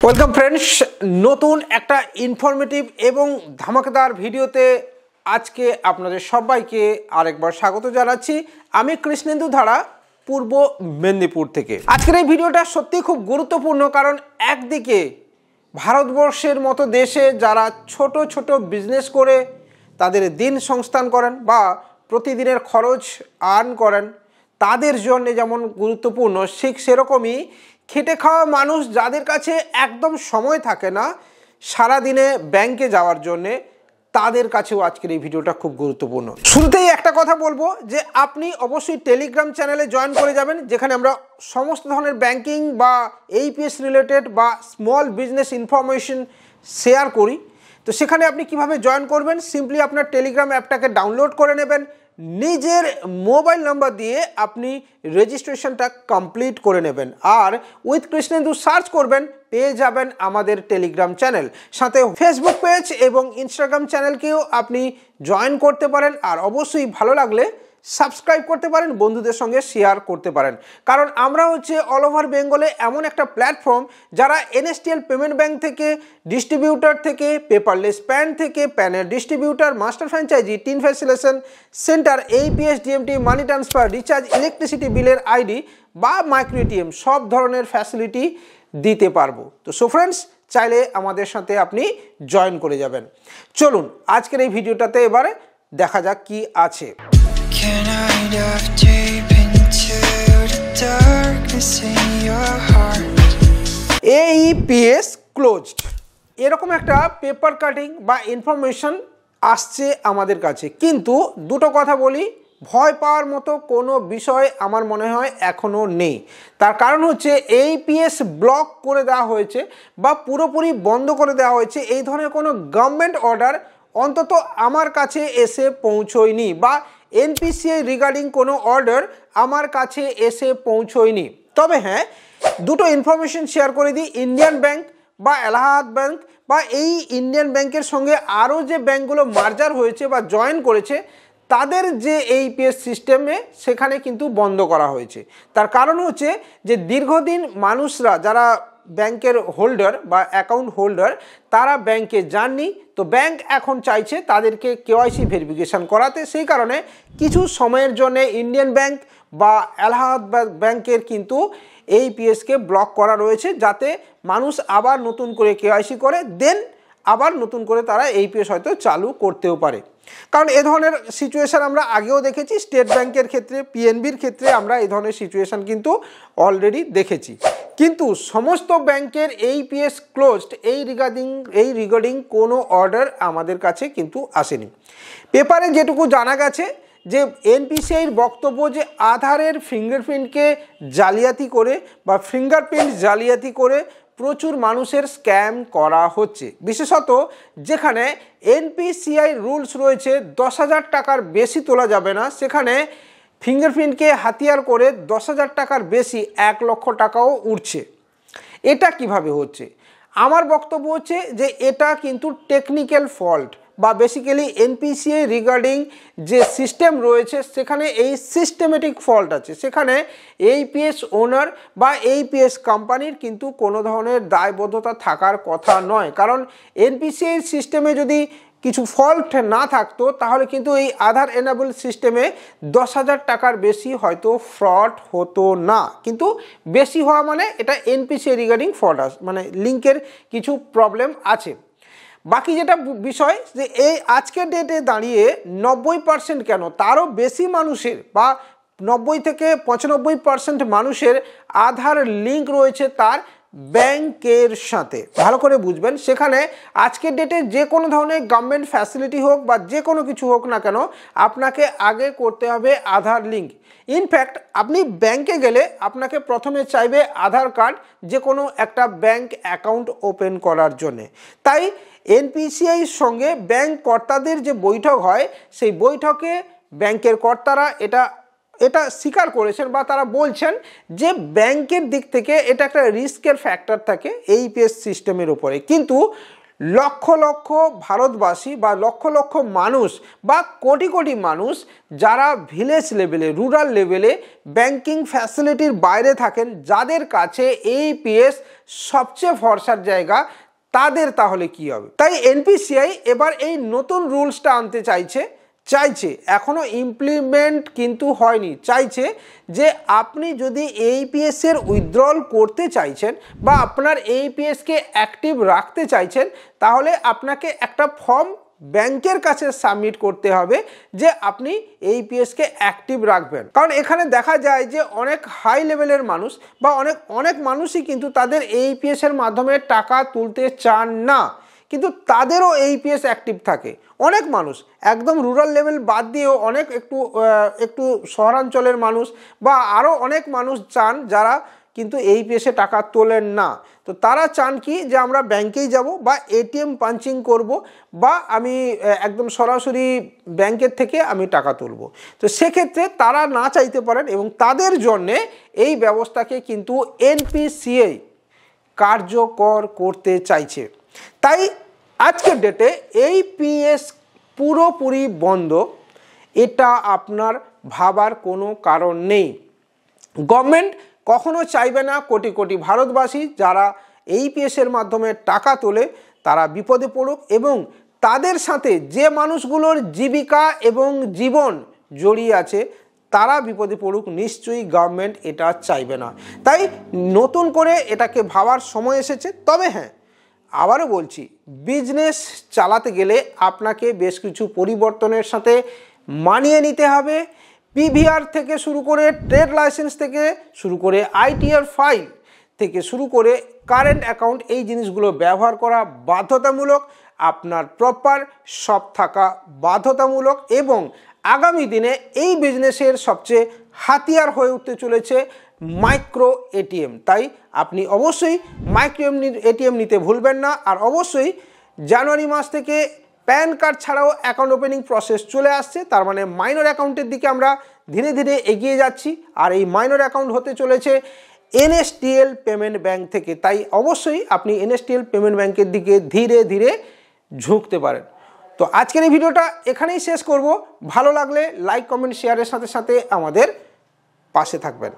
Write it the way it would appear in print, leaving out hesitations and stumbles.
Welcome friends, নতুন একটা informative এবং ধামাকাদার ভিডিওতে আজকে আপনাদের সবাইকে আরেকবার স্বাগত জানাচ্ছি। আমি কৃষ্ণেন্দু ধারা, পূর্ব মেদিনীপুর থেকে। আজকের এই ভিডিওটা সত্যি খুব গুরুত্বপূর্ণ, কারণ একদিকে ভারতবর্ষের মতো দেশে যারা ছোট ছোট বিজনেস করে তাদের দিন সংস্থান করেন বা প্রতিদিনের খরচ আর্ন করেন, তাদের জন্য যেমন গুরুত্বপূর্ণ, ঠিক সেরকমই খেটে খাওয়া মানুষ যাদের কাছে একদম সময় থাকে না সারাদিনে ব্যাংকে যাওয়ার জন্যে, তাদের কাছেও আজকের এই ভিডিওটা খুব গুরুত্বপূর্ণ। শুরুতেই একটা কথা বলবো যে আপনি অবশ্যই টেলিগ্রাম চ্যানেলে জয়েন করে যাবেন, যেখানে আমরা সমস্ত ধরনের ব্যাংকিং বা এইপিএস রিলেটেড বা স্মল বিজনেস ইনফরমেশন শেয়ার করি। তো সেখানে আপনি কিভাবে জয়েন করবেন, সিম্পলি আপনার টেলিগ্রাম অ্যাপটাকে ডাউনলোড করে নেবেন, নিজের মোবাইল নাম্বার দিয়ে আপনি রেজিস্ট্রেশনটা কমপ্লিট করে নেবেন, আর উইথ কৃষ্ণেন্দু সার্চ করবেন, পেয়ে যাবেন আমাদের টেলিগ্রাম চ্যানেল। সাথে ফেসবুক পেজ এবং ইনস্টাগ্রাম চ্যানেলকেও আপনি জয়েন করতে পারেন, আর অবশ্যই ভালো লাগলে সাবস্ক্রাইব করতে পারেন, বন্ধুদের সঙ্গে শেয়ার করতে পারেন। কারণ আমরা হচ্ছে অল ওভার বেঙ্গলে এমন একটা প্ল্যাটফর্ম যারা এনএসটিএল পেমেন্ট ব্যাংক থেকে, ডিস্ট্রিবিউটার থেকে, পেপারলেস প্যান থেকে, প্যানের distributor, master franchise, TIN facilitation centre, AEPS, DMT, money transfer, recharge, electricity বিলের আইডি বা মাইক্রো এটিএম সব ধরনের ফ্যাসিলিটি দিতে পারবো। তো সো ফ্রেন্ডস, চাইলে আমাদের সাথে আপনি জয়েন করে যাবেন। চলুন আজকের এই ভিডিওটাতে এবারে দেখা যাক কি আছে। Can I dive deep into the darkness in your heart? AEPS closed, এরকম একটা পেপার কাটিং বা ইনফরমেশন আসছে আমাদের কাছে। কিন্তু দুটো কথা বলি, ভয় পাওয়ার মতো কোনো বিষয় আমার মনে হয় এখনও নেই। তার কারণ হচ্ছে এইপিএস ব্লক করে দেওয়া হয়েছে বা পুরোপুরি বন্ধ করে দেওয়া হয়েছে, এই ধরনের কোনো গভর্নমেন্ট অর্ডার অন্তত আমার কাছে এসে পৌঁছয়নি, বা এনপিসিআই রিগার্ডিং কোনো অর্ডার আমার কাছে এসে পৌঁছয়নি। তবে হ্যাঁ, দুটো ইনফরমেশন শেয়ার করে দিই। ইন্ডিয়ান ব্যাংক বা এলাহাবাদ ব্যাংক বা এই ইন্ডিয়ান ব্যাংকের সঙ্গে আরও যে ব্যাংকগুলো মার্জার হয়েছে বা জয়েন করেছে, তাদের যে এইপিএস সিস্টেমে সেখানে কিন্তু বন্ধ করা হয়েছে। তার কারণ হচ্ছে যে দীর্ঘদিন মানুষরা যারা ব্যাংকের হোল্ডার বা অ্যাকাউন্ট হোল্ডার, তারা ব্যাংকে যাননি, তো ব্যাংক এখন চাইছে তাদেরকে কেওয়াইসি ভেরিফিকেশান করাতে। সেই কারণে কিছু সময়ের জন্য ইন্ডিয়ান ব্যাংক বা এলাহাবাদ ব্যাংকের কিন্তু এইপিএসকে ব্লক করা রয়েছে, যাতে মানুষ আবার নতুন করে কেওয়াইসি করে দেন আবার নতুন করে তারা এইপিএস হয়তো চালু করতেও পারে। কারণ এ ধরনের সিচুয়েশান আমরা আগেও দেখেছি, স্টেট ব্যাংকের ক্ষেত্রে, পিএনবির ক্ষেত্রে আমরা এই ধরনের সিচুয়েশান কিন্তু অলরেডি দেখেছি। কিন্তু সমস্ত ব্যাংকের এইপিএস ক্লোজড, এই রিগার্ডিং কোনো অর্ডার আমাদের কাছে কিন্তু আসেনি। পেপারে যেটুকু জানা গেছে যে এনপিসিআইর বক্তব্য যে আধারের ফিঙ্গারপ্রিন্টকে জালিয়াতি করে বা ফিঙ্গারপ্রিন্ট জালিয়াতি করে প্রচুর মানুষের স্ক্যাম করা হচ্ছে, বিশেষত যেখানে এনপিসিআই রুলস রয়েছে 10,000 টাকার বেশি তোলা যাবে না, সেখানে ফিঙ্গারপ্রিন্টকে হাতিয়ার করে 10,000 টাকার বেশি 1 লক্ষ টাকাও উঠছে। এটা কিভাবে হচ্ছে? আমার বক্তব্য হচ্ছে যে এটা কিন্তু টেকনিক্যাল ফল্ট, বা বেসিক্যালি এনপিসিআই রিগার্ডিং যে সিস্টেম রয়েছে সেখানে এই সিস্টেমেটিক ফল্ট আছে। সেখানে এইপিএস ওনার বা এইপিএস কোম্পানির কিন্তু কোনো ধরনের দায়বদ্ধতা থাকার কথা নয়, কারণ এনপিসিআই সিস্টেমে যদি কিছু ফল্ট না থাকতো তাহলে কিন্তু এই আধার এনাবল সিস্টেমে 10,000 টাকার বেশি হয়তো ফ্রড হতো না। কিন্তু বেশি হওয়া মানে এটা এনপিসিআই রিগার্ডিং ফ্রড মানে লিঙ্কের কিছু প্রবলেম আছে। বাকি যেটা বিষয় যে এই আজকের ডেটে দাঁড়িয়ে 90% কেন, তারও বেশি মানুষের বা 90 থেকে 95% মানুষের আধার লিঙ্ক রয়েছে তার ব্যাংকের সাথে। ভালো করে বুঝবেন, সেখানে আজকের ডেটে যে কোনো ধরনের গভর্নমেন্ট ফ্যাসিলিটি হোক বা যে কোনো কিছু হোক না কেন, আপনাকে আগে করতে হবে আধার লিঙ্ক। ইনফ্যাক্ট আপনি ব্যাংকে গেলে আপনাকে প্রথমে চাইবে আধার কার্ড, যে কোনো একটা ব্যাংক অ্যাকাউন্ট ওপেন করার জন্যে। তাই এনপিসিআইর সঙ্গে ব্যাংক কর্তাদের যে বৈঠক হয়, সেই বৈঠকে ব্যাংকের কর্তারা এটা স্বীকার করেছেন বা তারা বলছেন যে ব্যাংকের দিক থেকে এটা একটা রিস্কের ফ্যাক্টর থাকে এইপিএস সিস্টেমের উপরে। কিন্তু লক্ষ লক্ষ ভারতবাসী বা লক্ষ লক্ষ মানুষ বা কোটি কোটি মানুষ যারা ভিলেজ লেভেলে, রুরাল লেভেলে ব্যাংকিং ফ্যাসিলিটির বাইরে থাকেন, যাদের কাছে এইপিএস সবচেয়ে ভরসার জায়গা, তাদের তাহলে কি হবে? তাই এনপিসিআই এবার এই নতুন রুলসটা আনতে চাইছে, এখনো ইমপ্লিমেন্ট কিন্তু হয়নি, চাইছে যে আপনি যদি এইপিএস এর উইথড্রল করতে চাইছেন বা আপনার এইপিএসকে অ্যাক্টিভ রাখতে চাইছেন, তাহলে আপনাকে একটা ফর্ম ব্যাংকের কাছে সাবমিট করতে হবে যে আপনি এইপিএসকে অ্যাক্টিভ রাখবেন। কারণ এখানে দেখা যায় যে অনেক হাই লেভেলের মানুষ বা অনেক মানুষই কিন্তু তাদের এইপিএস এর মাধ্যমে টাকা তুলতে চান না, কিন্তু তাদেরও এইপিএস অ্যাক্টিভ থাকে। অনেক মানুষ একদম রুরাল লেভেল বাদ দিয়েও অনেক একটু শহরাঞ্চলের মানুষ বা আরও অনেক মানুষ চান যারা কিন্তু এইপিএসে টাকা তোলেন না। তো তারা চান কি যে আমরা ব্যাংকেই যাব বা এটিএম পাঞ্চিং করব বা আমি একদম সরাসরি ব্যাংকের থেকে আমি টাকা তুলব। তো সেক্ষেত্রে তারা না চাইতে পারেন এবং তাদের জন্যে এই ব্যবস্থাকে কিন্তু এনপিসিআই কার্যকর করতে চাইছে। তাই আজকের ডেটে এইপিএস পুরোপুরি বন্ধ, এটা আপনার ভাবার কোনো কারণ নেই। গভর্নমেন্ট কখনো চাইবে না কোটি কোটি ভারতবাসী যারা এইপিএসের মাধ্যমে টাকা তোলে তারা বিপদে পড়ুক এবং তাদের সাথে যে মানুষগুলোর জীবিকা এবং জীবন জড়িয়ে আছে তারা বিপদে পড়ুক, নিশ্চয়ই গভর্নমেন্ট এটা চাইবে না। তাই নতুন করে এটাকে ভাবার সময় এসেছে। তবে হ্যাঁ, আবারও বলছি, বিজনেস চালাতে গেলে আপনাকে বেশ কিছু পরিবর্তনের সাথে মানিয়ে নিতে হবে। পিভিআর থেকে শুরু করে ট্রেড লাইসেন্স থেকে শুরু করে আইটিআর ফাইল থেকে শুরু করে কারেন্ট অ্যাকাউন্ট, এই জিনিসগুলো ব্যবহার করা বাধ্যতামূলক। আপনার প্রপার সব থাকা বাধ্যতামূলক এবং আগামী দিনে এই বিজনেসের সবচেয়ে হাতিয়ার হয়ে উঠতে চলেছে মাইক্রো এটিএম। তাই আপনি অবশ্যই মাইক্রো এটিএম নিতে ভুলবেন না। আর অবশ্যই জানুয়ারি মাস থেকে প্যান কার্ড ছাড়াও অ্যাকাউন্ট ওপেনিং প্রসেস চলে আসছে, তার মানে মাইনর অ্যাকাউন্টের দিকে আমরা ধীরে ধীরে এগিয়ে যাচ্ছি। আর এই মাইনর অ্যাকাউন্ট হতে চলেছে এনএসডিএল পেমেন্ট ব্যাংক থেকে। তাই অবশ্যই আপনি এনএসডিএল পেমেন্ট ব্যাংকের দিকে ধীরে ধীরে ঝুঁকতে পারেন। তো আজকের এই ভিডিওটা এখানেই শেষ করব। ভালো লাগলে লাইক, কমেন্ট, শেয়ারের সাথে সাথে আমাদের পাশে থাকবেন।